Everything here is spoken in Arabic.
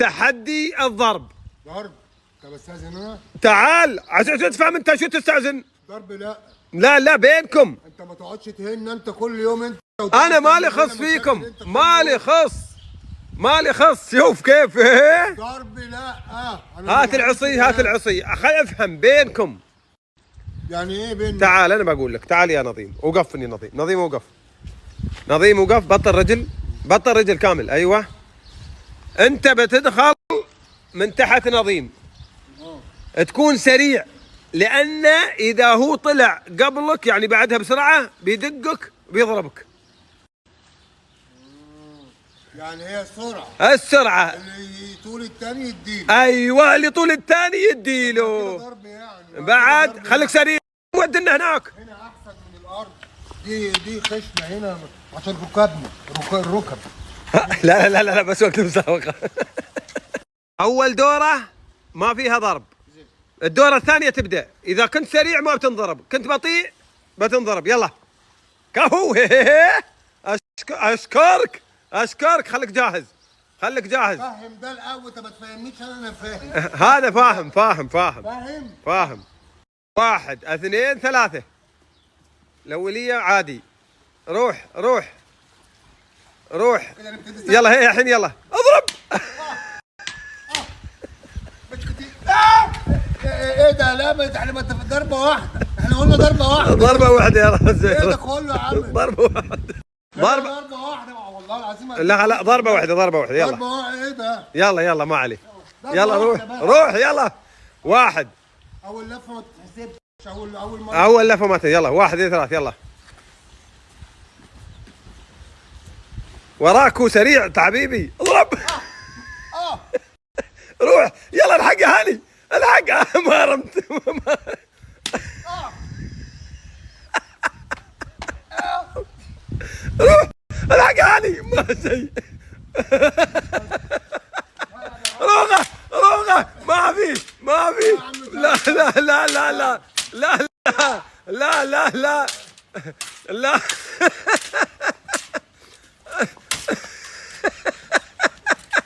تحدي الضرب. ضرب. طب استاذن انا؟ تعال عشان تفهم انت شو تستأذن. ضرب لا. لا بينكم. انت ما تقعدش تهن انت كل يوم انت. انا مالي خص فيكم، مالي خص. شوف كيف. ضرب لا. هات العصي خليني افهم بينكم. يعني ايه بيننا؟ تعال انا بقول لك، تعال يا نظيم، وقفني نظيم وقف، بطل رجل كامل. ايوه انت بتدخل من تحت نظيم، تكون سريع، لان اذا هو طلع قبلك يعني بعدها بسرعه بيدقك بيضربك. يعني هي السرعه اللي طول الثاني يديله. ايوه اللي طول الثاني يديله. ضرب يعني بعد خليك سريع. ودنا هناك. هنا احسن من الارض. دي خشنه هنا عشان ركبنا الركب. لا بس وقت المسابقه. اول دوره ما فيها ضرب. الدوره الثانيه تبدا، اذا كنت سريع ما بتنضرب، كنت بطيء بتنضرب. يلا كفو. اشكرك. خليك جاهز. فهم ده الاول. انت ما تفهمنيش انا فاهم. هذا فاهم. فاهم. 1 2 3. الاوليه عادي. روح. يلا هي الحين يلا اضرب. مش كتير. ايه ده؟ لا احنا ما ضربه واحده. احنا قلنا ضربه واحده يا راجل. ايه ده كله يا عم؟ ضربه واحده والله العظيم. لا ضربه واحده. يلا ضربه واحده. ايه ده؟ يلا ما عليه. يلا روح يلا. 1. اول لفه ما تتحسبش. اول مره. اول لفه ما يلا 1 2 3 يلا. وراك سريع حبيبي. اضرب. روح يلا الحق يا هاني. الحق. ما رمت. روح الحق يا هاني. ما شيء. روغه ما في. لا